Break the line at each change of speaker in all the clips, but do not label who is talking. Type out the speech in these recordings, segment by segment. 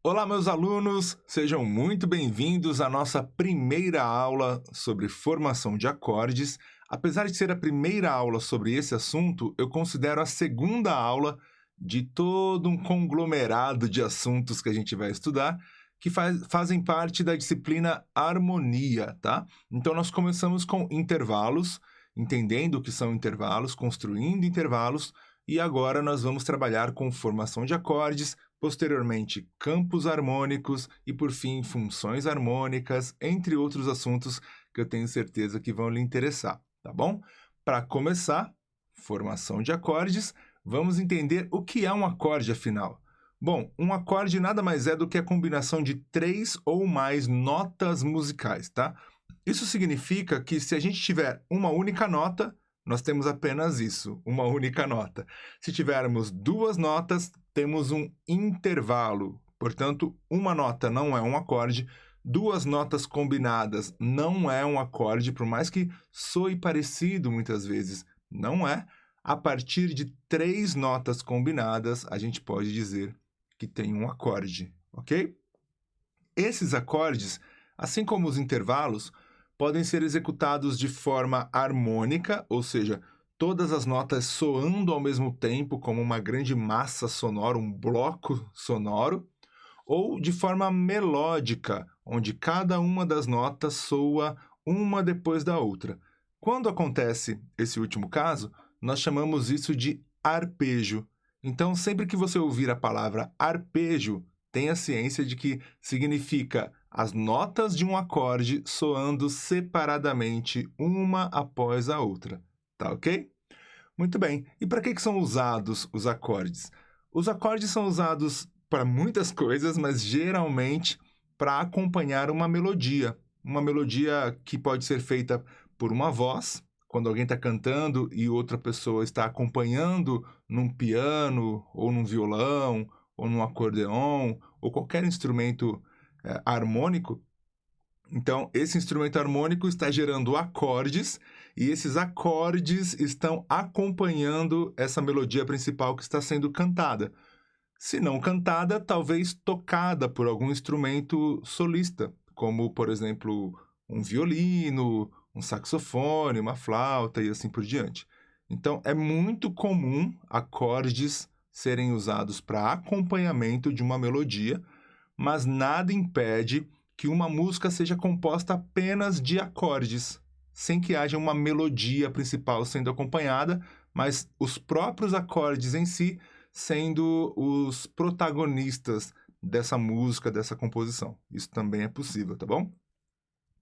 Olá, meus alunos! Sejam muito bem-vindos à nossa primeira aula sobre formação de acordes. Apesar de ser a primeira aula sobre esse assunto, eu considero a segunda aula de todo um conglomerado de assuntos que a gente vai estudar, que fazem parte da disciplina harmonia, tá? Então, nós começamos com intervalos, entendendo o que são intervalos, construindo intervalos, e agora nós vamos trabalhar com formação de acordes, posteriormente campos harmônicos e, por fim, funções harmônicas, entre outros assuntos que eu tenho certeza que vão lhe interessar, tá bom? Para começar, formação de acordes, vamos entender o que é um acorde, afinal. Bom, um acorde nada mais é do que a combinação de 3 ou mais notas musicais, tá? Isso significa que se a gente tiver uma única nota, nós temos apenas isso, uma única nota. Se tivermos duas notas, temos um intervalo. Portanto, uma nota não é um acorde, duas notas combinadas não é um acorde, por mais que soe parecido muitas vezes, não é. A partir de 3 notas combinadas, a gente pode dizer que tem um acorde, ok? Esses acordes, assim como os intervalos, podem ser executados de forma harmônica, ou seja, todas as notas soando ao mesmo tempo como uma grande massa sonora, um bloco sonoro, ou de forma melódica, onde cada uma das notas soa uma depois da outra. Quando acontece esse último caso, nós chamamos isso de arpejo. Então, sempre que você ouvir a palavra arpejo, tenha ciência de que significa as notas de um acorde soando separadamente, uma após a outra. Tá ok? Muito bem. E para que são usados os acordes? Os acordes são usados para muitas coisas, mas geralmente para acompanhar uma melodia. Uma melodia que pode ser feita por uma voz, quando alguém está cantando e outra pessoa está acompanhando num piano, ou num violão, ou num acordeon, ou qualquer instrumento harmônico. Então, esse instrumento harmônico está gerando acordes, e esses acordes estão acompanhando essa melodia principal que está sendo cantada. Se não cantada, talvez tocada por algum instrumento solista, como, por exemplo, um violino, um saxofone, uma flauta e assim por diante. Então, é muito comum acordes serem usados para acompanhamento de uma melodia, mas nada impede que uma música seja composta apenas de acordes, sem que haja uma melodia principal sendo acompanhada, mas os próprios acordes em si sendo os protagonistas dessa música, dessa composição. Isso também é possível, tá bom?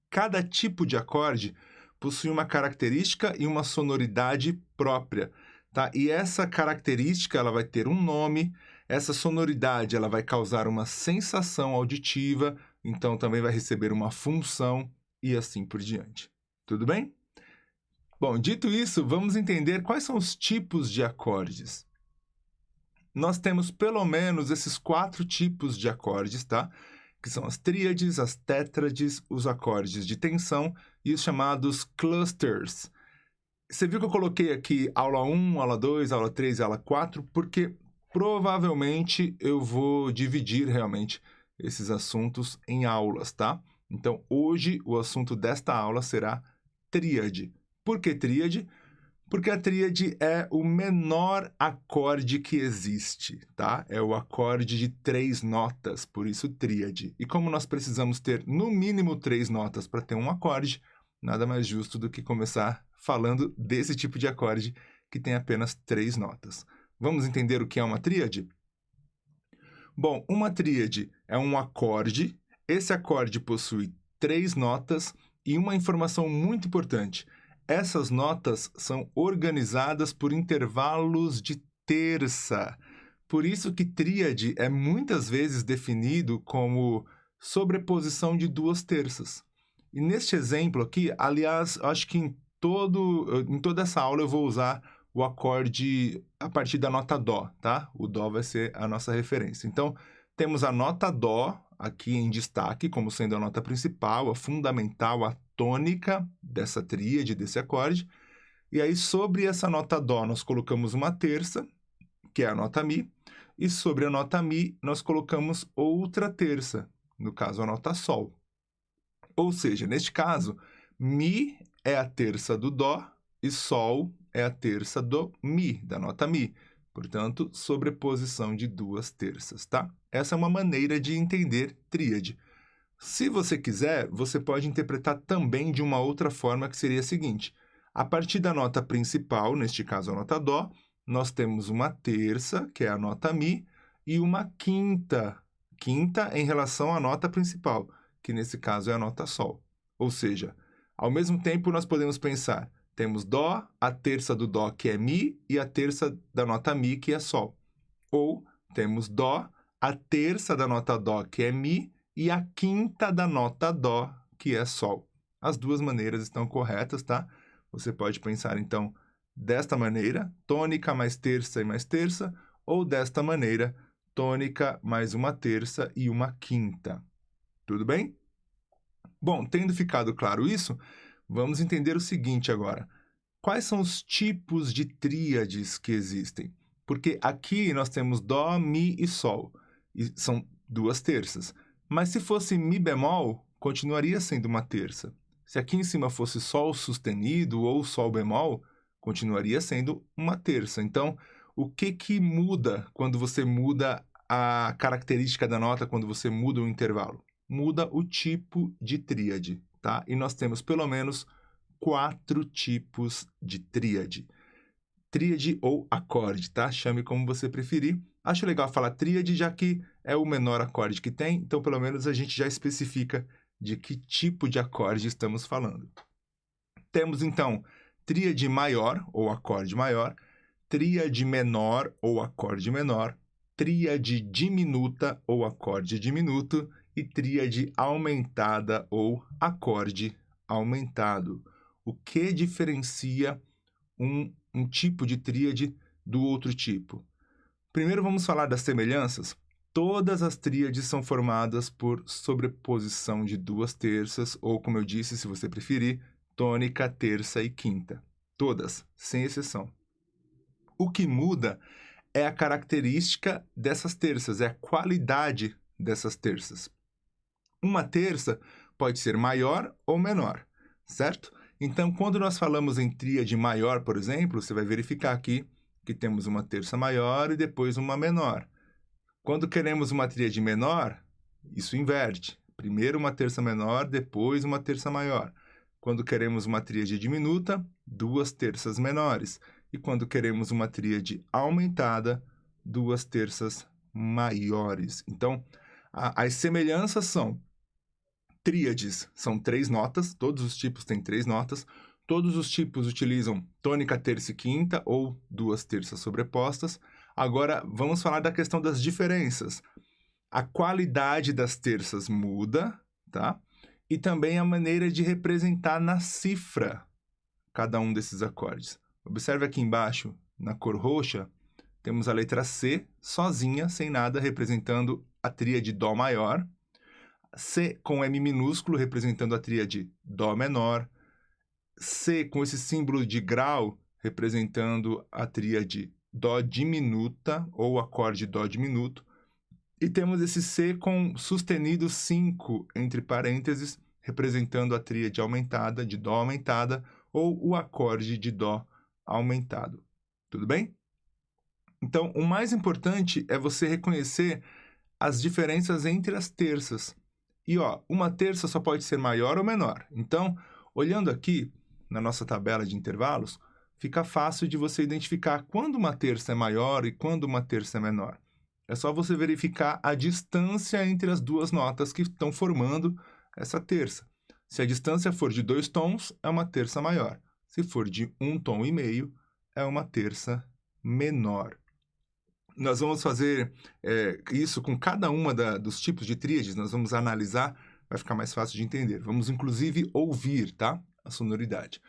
Cada tipo de acorde possui uma característica e uma sonoridade própria, tá? E essa característica, ela vai ter um nome, essa sonoridade, ela vai causar uma sensação auditiva, então também vai receber uma função e assim por diante. Tudo bem? Bom, dito isso, vamos entender quais são os tipos de acordes. Nós temos pelo menos esses 4 tipos de acordes, tá? Que são as tríades, as tétrades, os acordes de tensão e os chamados clusters. Você viu que eu coloquei aqui aula 1, aula 2, aula 3 e aula 4, porque provavelmente eu vou dividir realmente esses assuntos em aulas, tá? Então, hoje o assunto desta aula será tríade. Por que tríade? Porque a tríade é o menor acorde que existe, tá? É o acorde de 3 notas, por isso tríade. E como nós precisamos ter no mínimo 3 notas para ter um acorde, nada mais justo do que começar falando desse tipo de acorde que tem apenas 3 notas. Vamos entender o que é uma tríade? Bom, uma tríade é um acorde, esse acorde possui 3 notas e uma informação muito importante. Essas notas são organizadas por intervalos de terça. Por isso que tríade é muitas vezes definido como sobreposição de 2 terças. E neste exemplo aqui, aliás, acho que em toda essa aula eu vou usar o acorde a partir da nota dó, tá? O dó vai ser a nossa referência. Então, temos a nota dó aqui em destaque, como sendo a nota principal, a fundamental, a tônica dessa tríade, desse acorde. E aí, sobre essa nota dó, nós colocamos uma terça, que é a nota mi, E sobre a nota Mi, nós colocamos outra terça, no caso a nota Sol. Ou seja, neste caso, Mi é a terça do Dó e Sol é a terça do Mi, da nota Mi. Portanto, sobreposição de duas terças, tá? Essa é uma maneira de entender tríade. Se você quiser, você pode interpretar também de uma outra forma, que seria a seguinte: a partir da nota principal, neste caso a nota Dó, nós temos uma terça, que é a nota Mi, e uma quinta em relação à nota principal, que nesse caso é a nota Sol. Ou seja, ao mesmo tempo nós podemos pensar, temos Dó, a terça do Dó, que é Mi, e a terça da nota Mi, que é Sol. Ou temos Dó, a terça da nota Dó, que é Mi, e a quinta da nota Dó, que é Sol. As duas maneiras estão corretas, tá? Você pode pensar, então, desta maneira, tônica mais terça, ou desta maneira, tônica mais uma terça e uma quinta. Tudo bem? Bom, tendo ficado claro isso, vamos entender o seguinte agora. Quais são os tipos de tríades que existem? Porque aqui nós temos Dó, Mi e Sol, e são duas terças. Mas se fosse Mi bemol, continuaria sendo uma terça. Se aqui em cima fosse Sol sustenido ou Sol bemol, continuaria sendo uma terça. Então, o que muda quando você muda a característica da nota, quando você muda o intervalo? Muda o tipo de tríade, tá? E nós temos pelo menos 4 tipos de tríade. Tríade ou acorde, tá? Chame como você preferir. Acho legal falar tríade, já que é o menor acorde que tem, então pelo menos a gente já especifica de que tipo de acorde estamos falando. Temos então tríade maior ou acorde maior, tríade menor ou acorde menor, tríade diminuta ou acorde diminuto e tríade aumentada ou acorde aumentado. O que diferencia um tipo de tríade do outro tipo? Primeiro vamos falar das semelhanças. Todas as tríades são formadas por sobreposição de duas terças, ou como eu disse, se você preferir, tônica, terça e quinta. Todas, sem exceção. O que muda é a característica dessas terças, é a qualidade dessas terças. Uma terça pode ser maior ou menor, certo? Então, quando nós falamos em tríade maior, por exemplo, você vai verificar aqui que temos uma terça maior e depois uma menor. Quando queremos uma tríade menor, isso inverte. Primeiro uma terça menor, depois uma terça maior. Quando queremos uma tríade diminuta, duas terças menores. E quando queremos uma tríade aumentada, duas terças maiores. Então, as semelhanças são: tríades são 3 notas, todos os tipos têm 3 notas, todos os tipos utilizam tônica, terça e quinta, ou duas terças sobrepostas. Agora, vamos falar da questão das diferenças. A qualidade das terças muda, tá? E também a maneira de representar na cifra cada um desses acordes. Observe aqui embaixo, na cor roxa, temos a letra C, sozinha, sem nada, representando a tríade Dó maior. C com M minúsculo, representando a tríade Dó menor. C com esse símbolo de grau, representando a tríade Dó diminuta, ou acorde Dó diminuto. E temos esse C com sustenido 5, entre parênteses, representando a tríade aumentada, de Dó aumentada, ou o acorde de Dó aumentado. Tudo bem? Então, o mais importante é você reconhecer as diferenças entre as terças. E, uma terça só pode ser maior ou menor. Então, olhando aqui na nossa tabela de intervalos, fica fácil de você identificar quando uma terça é maior e quando uma terça é menor. É só você verificar a distância entre as duas notas que estão formando essa terça. Se a distância for de 2 tons, é uma terça maior. Se for de 1,5 tom, é uma terça menor. Nós vamos fazer isso com cada uma dos tipos de tríades, nós vamos analisar, vai ficar mais fácil de entender. Vamos, inclusive, ouvir, tá? A sonoridade.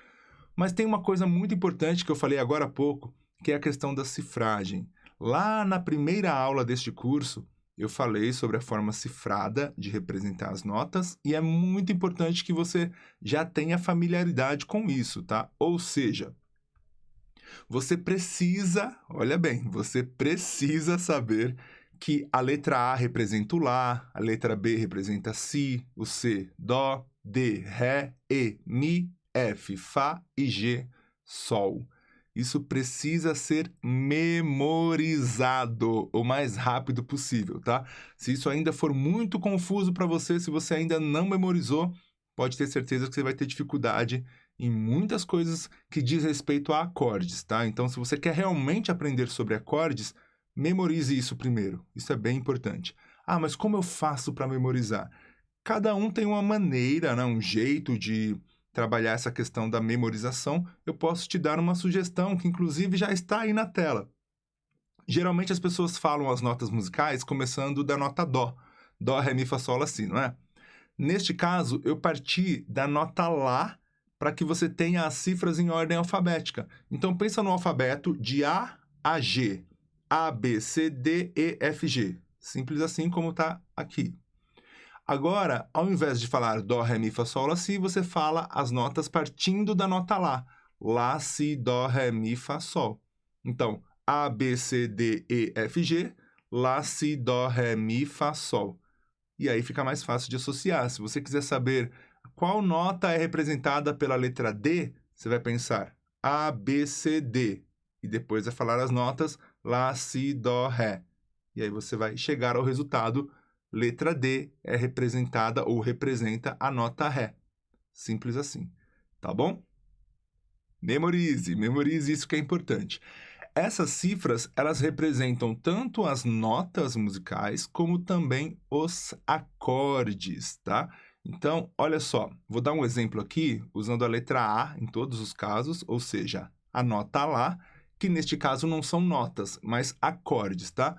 Mas tem uma coisa muito importante que eu falei agora há pouco, que é a questão da cifragem. Lá na primeira aula deste curso, eu falei sobre a forma cifrada de representar as notas, e é muito importante que você já tenha familiaridade com isso, tá? Ou seja, Você precisa, olha bem, você precisa saber que a letra A representa o Lá, a letra B representa Si, o C, Dó, D, Ré, E, Mi, F, Fá e G, Sol. Isso precisa ser memorizado o mais rápido possível, tá? Se isso ainda for muito confuso para você, se você ainda não memorizou, pode ter certeza que você vai ter dificuldade em muitas coisas que diz respeito a acordes, tá? Então, se você quer realmente aprender sobre acordes, memorize isso primeiro. Isso é bem importante. Ah, mas como eu faço para memorizar? Cada um tem uma maneira, né, um jeito de trabalhar essa questão da memorização. Eu posso te dar uma sugestão que, inclusive, já está aí na tela. Geralmente as pessoas falam as notas musicais começando da nota Dó. Dó, Ré, Mi, Fá, Sol, Lá, Si, não é? Neste caso, eu parti da nota Lá para que você tenha as cifras em ordem alfabética. Então, pensa no alfabeto de A a G. A, B, C, D, E, F, G. Simples assim como está aqui. Agora, ao invés de falar Dó, Ré, Mi, Fá, Sol, Lá, Si, você fala as notas partindo da nota Lá. Lá, Si, Dó, Ré, Mi, Fá, Sol. Então, A, B, C, D, E, F, G. Lá, Si, Dó, Ré, Mi, Fá, Sol. E aí fica mais fácil de associar. Se você quiser saber qual nota é representada pela letra D, você vai pensar A, B, C, D. E depois vai falar as notas Lá, Si, Dó, Ré. E aí você vai chegar ao resultado. Letra D é representada ou representa a nota Ré. Simples assim. Tá bom? Memorize isso que é importante. Essas cifras, elas representam tanto as notas musicais, como também os acordes, tá? Então, olha só, vou dar um exemplo aqui, usando a letra A em todos os casos, ou seja, a nota Lá, que neste caso não são notas, mas acordes, tá?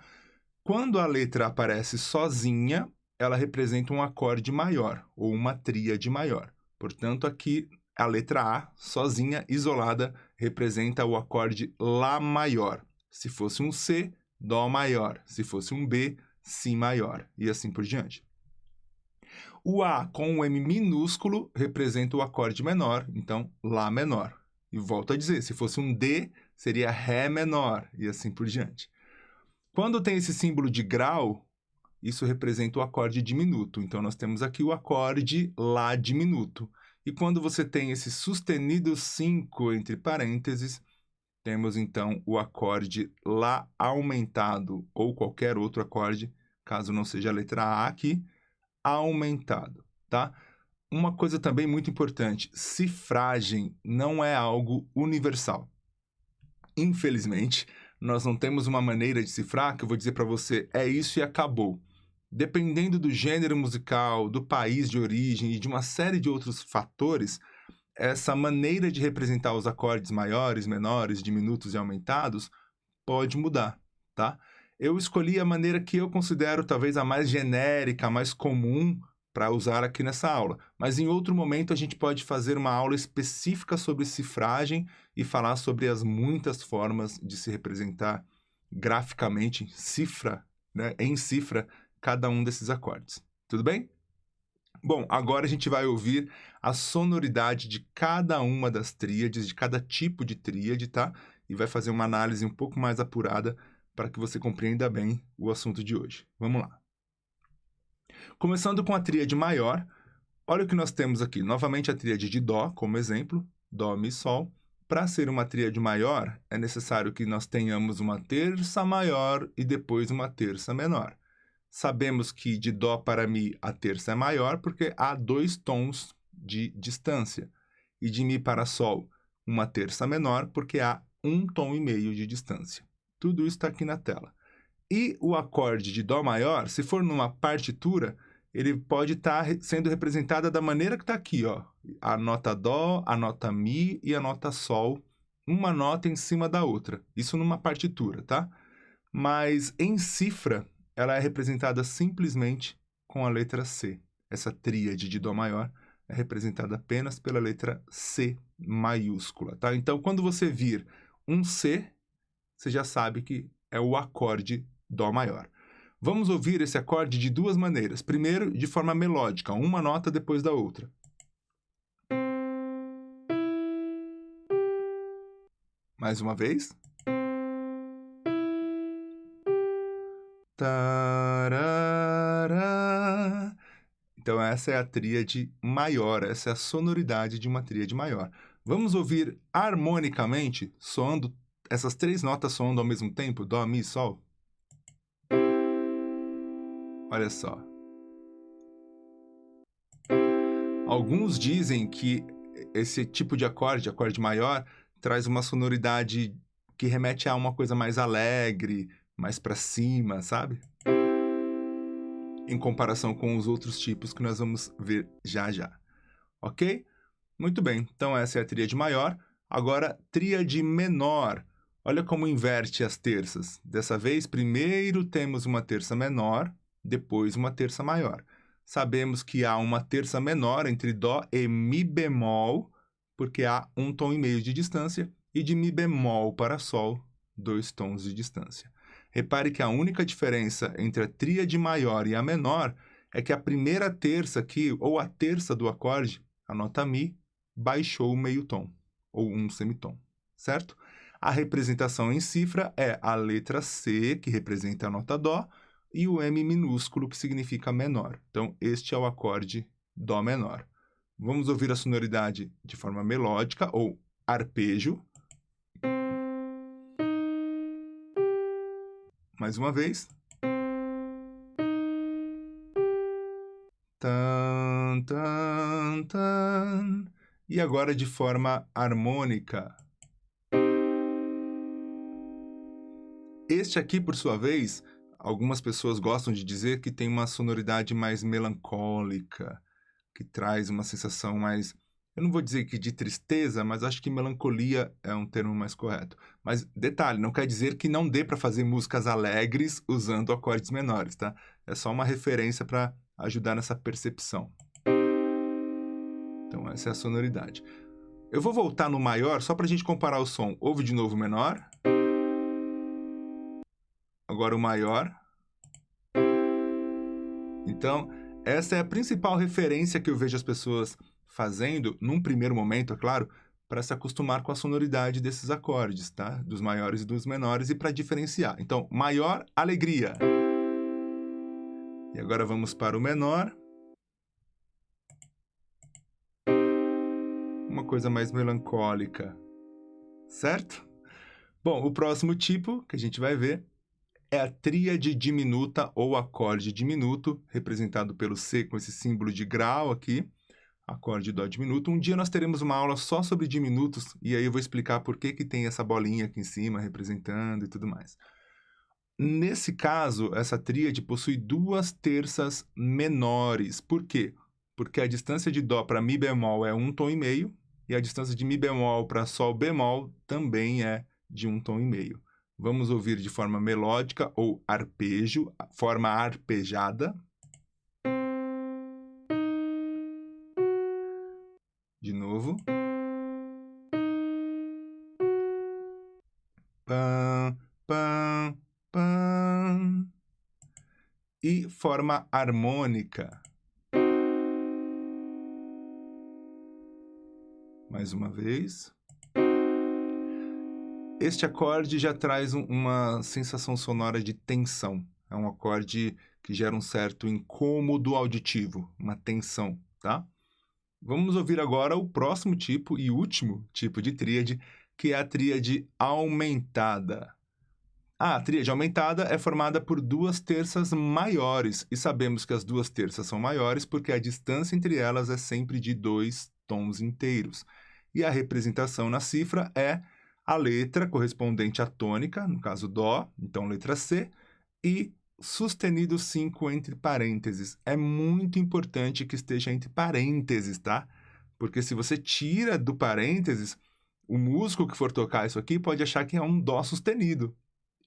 Quando a letra aparece sozinha, ela representa um acorde maior, ou uma tríade maior. Portanto, aqui a letra A, sozinha, isolada, representa o acorde Lá maior. Se fosse um C, Dó maior. Se fosse um B, Si maior. E assim por diante. O A com o M minúsculo representa o acorde menor, então Lá menor. E volto a dizer, se fosse um D, seria Ré menor, e assim por diante. Quando tem esse símbolo de grau, isso representa o acorde diminuto. Então, nós temos aqui o acorde Lá diminuto. E quando você tem esse sustenido 5 entre parênteses, temos então o acorde Lá aumentado, ou qualquer outro acorde, caso não seja a letra A aqui, aumentado, tá? Uma coisa também muito importante, cifragem não é algo universal. Infelizmente, nós não temos uma maneira de cifrar que eu vou dizer para você, é isso e acabou. Dependendo do gênero musical, do país de origem e de uma série de outros fatores, essa maneira de representar os acordes maiores, menores, diminutos e aumentados pode mudar, tá? Eu escolhi a maneira que eu considero talvez a mais genérica, a mais comum para usar aqui nessa aula. Mas em outro momento a gente pode fazer uma aula específica sobre cifragem e falar sobre as muitas formas de se representar graficamente, cifra, né, em cifra, cada um desses acordes. Tudo bem? Bom, agora a gente vai ouvir a sonoridade de cada uma das tríades, de cada tipo de tríade, tá? E vai fazer uma análise um pouco mais apurada para que você compreenda bem o assunto de hoje. Vamos lá. Começando com a tríade maior, olha o que nós temos aqui. Novamente a tríade de Dó, como exemplo, Dó, Mi, Sol. Para ser uma tríade maior, é necessário que nós tenhamos uma terça maior e depois uma terça menor. Sabemos que de Dó para Mi a terça é maior porque há 2 tons de distância. E de Mi para Sol, uma terça menor porque há 1 tom e meio de distância. Tudo isso está aqui na tela. E o acorde de Dó maior, se for numa partitura, ele pode estar sendo representada da maneira que está aqui, ó. A nota Dó, a nota Mi e a nota Sol, uma nota em cima da outra. Isso numa partitura, tá? Mas em cifra, ela é representada simplesmente com a letra C. Essa tríade de Dó maior é representada apenas pela letra C maiúscula, tá? Então, quando você vir um C, você já sabe que é o acorde Dó maior. Vamos ouvir esse acorde de duas maneiras. Primeiro, de forma melódica, uma nota depois da outra. Mais uma vez. Tarará. Então, essa é a tríade maior, essa é a sonoridade de uma tríade maior. Vamos ouvir harmonicamente, soando, essas três notas soando ao mesmo tempo, Dó, Mi, Sol? Olha só. Alguns dizem que esse tipo de acorde maior, traz uma sonoridade que remete a uma coisa mais alegre, mais para cima, sabe? Em comparação com os outros tipos que nós vamos ver já já. Ok? Muito bem, então essa é a tríade maior. Agora, tríade menor. Olha como inverte as terças. Dessa vez, primeiro temos uma terça menor, depois uma terça maior. Sabemos que há uma terça menor entre Dó e Mi bemol, porque há um tom e meio de distância, e de Mi bemol para Sol, 2 tons de distância. Repare que a única diferença entre a tríade maior e a menor é que a primeira terça aqui, ou a terça do acorde, a nota Mi, baixou meio tom, ou um semitom, certo? A representação em cifra é a letra C, que representa a nota Dó, e o M minúsculo, que significa menor. Então, este é o acorde Dó menor. Vamos ouvir a sonoridade de forma melódica, ou arpejo. Mais uma vez. Tan, tan, tan. E agora de forma harmônica. Este aqui, por sua vez, algumas pessoas gostam de dizer que tem uma sonoridade mais melancólica, que traz uma sensação mais... Eu não vou dizer que de tristeza, mas acho que melancolia é um termo mais correto. Mas, detalhe, não quer dizer que não dê para fazer músicas alegres usando acordes menores, tá? É só uma referência para ajudar nessa percepção. Então, essa é a sonoridade. Eu vou voltar no maior só para a gente comparar o som. Ouve de novo o menor. Agora o maior. Então, essa é a principal referência que eu vejo as pessoas fazendo, num primeiro momento, é claro, para se acostumar com a sonoridade desses acordes, tá? Dos maiores e dos menores, e para diferenciar. Então, maior, alegria. E agora vamos para o menor. Uma coisa mais melancólica, certo? Bom, o próximo tipo que a gente vai ver é a tríade diminuta ou acorde diminuto, representado pelo C com esse símbolo de grau aqui, acorde Dó diminuto. Um dia nós teremos uma aula só sobre diminutos, e aí eu vou explicar por que tem essa bolinha aqui em cima representando e tudo mais. Nesse caso, essa tríade possui duas terças menores. Por quê? Porque a distância de Dó para Mi bemol é um tom e meio, e a distância de Mi bemol para Sol bemol também é de um tom e meio. Vamos ouvir de forma melódica ou arpejo, forma arpejada. De novo. Pam, pam, pam. E forma harmônica. Mais uma vez. Este acorde já traz uma sensação sonora de tensão. É um acorde que gera um certo incômodo auditivo, uma tensão, tá? Vamos ouvir agora o próximo tipo e último tipo de tríade, que é a tríade aumentada. A tríade aumentada é formada por duas terças maiores, e sabemos que as duas terças são maiores porque a distância entre elas é sempre de 2 tons inteiros. E a representação na cifra é a letra correspondente à tônica, no caso Dó, então letra C, e sustenido 5 entre parênteses. É muito importante que esteja entre parênteses, tá? Porque se você tira do parênteses, o músico que for tocar isso aqui pode achar que é um Dó sustenido.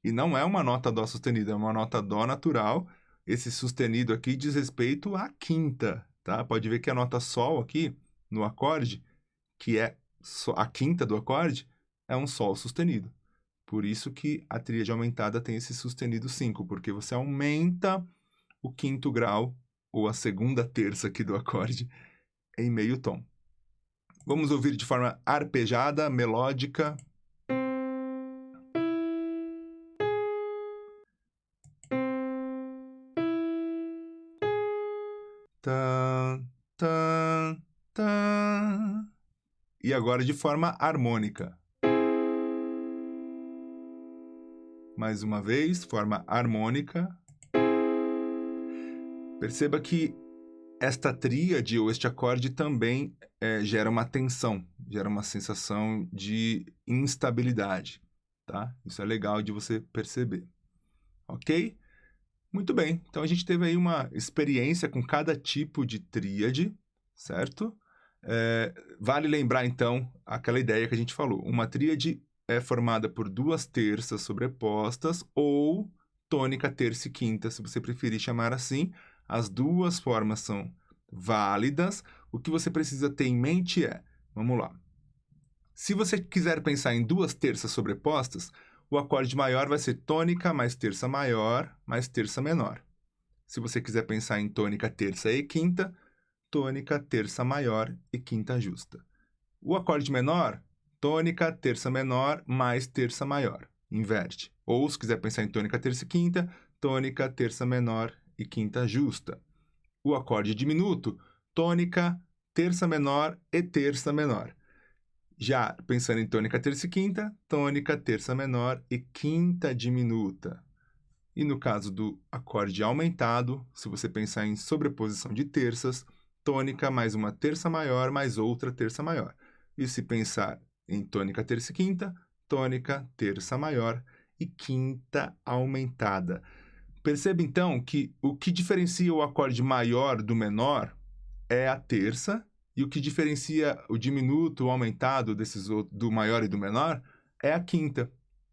E não é uma nota Dó sustenida, é uma nota Dó natural. Esse sustenido aqui diz respeito à quinta, tá? Pode ver que a nota Sol aqui, no acorde, que é a quinta do acorde, é um Sol sustenido. Por isso que a tríade aumentada tem esse sustenido 5, porque você aumenta o quinto grau, ou a segunda terça aqui do acorde, em meio tom. Vamos ouvir de forma arpejada, melódica. Tan, tan, tan. E agora de forma harmônica. Mais uma vez, forma harmônica. Perceba que esta tríade ou este acorde também gera uma tensão, gera uma sensação de instabilidade, tá? Isso é legal de você perceber, ok? Muito bem, então a gente teve aí uma experiência com cada tipo de tríade, certo? Vale lembrar, então, aquela ideia que a gente falou. Uma tríade é formada por duas terças sobrepostas ou tônica, terça e quinta, se você preferir chamar assim. As duas formas são válidas. O que você precisa ter em mente vamos lá. Se você quiser pensar em duas terças sobrepostas, o acorde maior vai ser tônica mais terça maior mais terça menor. Se você quiser pensar em tônica, terça e quinta, tônica, terça maior e quinta justa. O acorde menor, tônica, terça menor mais terça maior. Inverte. Ou, se quiser pensar em tônica, terça e quinta, tônica, terça menor e quinta justa. O acorde diminuto, tônica, terça menor e terça menor. Já pensando em tônica, terça e quinta, tônica, terça menor e quinta diminuta. E no caso do acorde aumentado, se você pensar em sobreposição de terças, tônica mais uma terça maior mais outra terça maior. E se pensar em tônica, terça e quinta, tônica, terça maior e quinta aumentada. Perceba, então, que o que diferencia o acorde maior do menor é a terça, e o que diferencia o diminuto, o aumentado do maior e do menor é a quinta.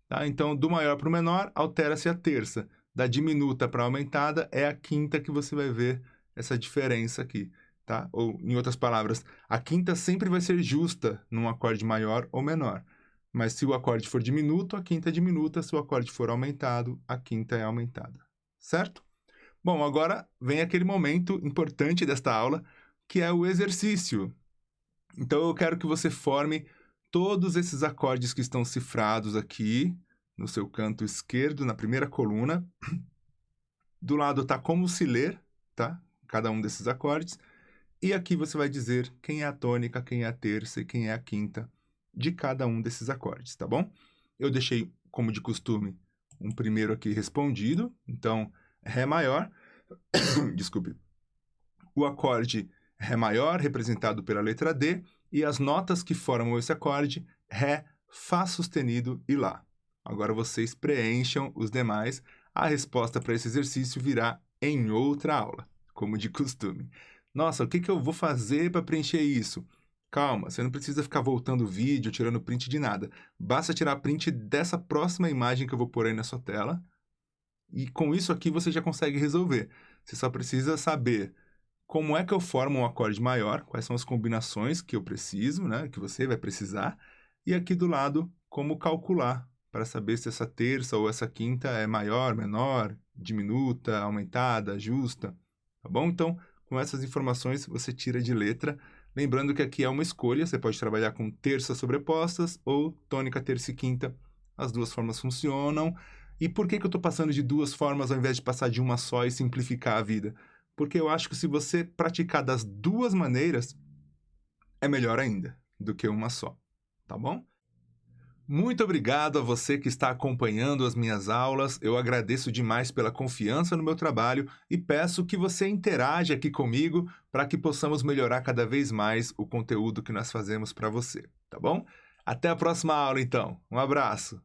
Tá? Então, do maior para o menor, altera-se a terça. Da diminuta para a aumentada, é a quinta que você vai ver essa diferença aqui. Tá? Ou, em outras palavras, a quinta sempre vai ser justa num acorde maior ou menor. Mas se o acorde for diminuto, a quinta é diminuta. Se o acorde for aumentado, a quinta é aumentada. Certo? Bom, agora vem aquele momento importante desta aula, que é o exercício. Então, eu quero que você forme todos esses acordes que estão cifrados aqui, no seu canto esquerdo, na primeira coluna. Do lado está como se ler, tá? Cada um desses acordes. E aqui você vai dizer quem é a tônica, quem é a terça e quem é a quinta de cada um desses acordes, tá bom? Eu deixei, como de costume, um primeiro aqui respondido. Então, Ré maior. Desculpe. O acorde Ré maior, representado pela letra D, e as notas que formam esse acorde, Ré, Fá sustenido e Lá. Agora vocês preencham os demais. A resposta para esse exercício virá em outra aula, como de costume. Nossa, o que eu vou fazer para preencher isso? Calma, você não precisa ficar voltando o vídeo, tirando print de nada. Basta tirar print dessa próxima imagem que eu vou pôr aí na sua tela. E com isso aqui você já consegue resolver. Você só precisa saber como é que eu formo um acorde maior, quais são as combinações que eu preciso, né, que você vai precisar, e aqui do lado, como calcular, para saber se essa terça ou essa quinta é maior, menor, diminuta, aumentada, justa, tá bom? Então, com essas informações, você tira de letra. Lembrando que aqui é uma escolha, você pode trabalhar com terças sobrepostas ou tônica, terça e quinta. As duas formas funcionam. E por que eu estou passando de duas formas ao invés de passar de uma só e simplificar a vida? Porque eu acho que se você praticar das duas maneiras, é melhor ainda do que uma só, tá bom? Muito obrigado a você que está acompanhando as minhas aulas. Eu agradeço demais pela confiança no meu trabalho e peço que você interaja aqui comigo para que possamos melhorar cada vez mais o conteúdo que nós fazemos para você, tá bom? Até a próxima aula, então. Um abraço!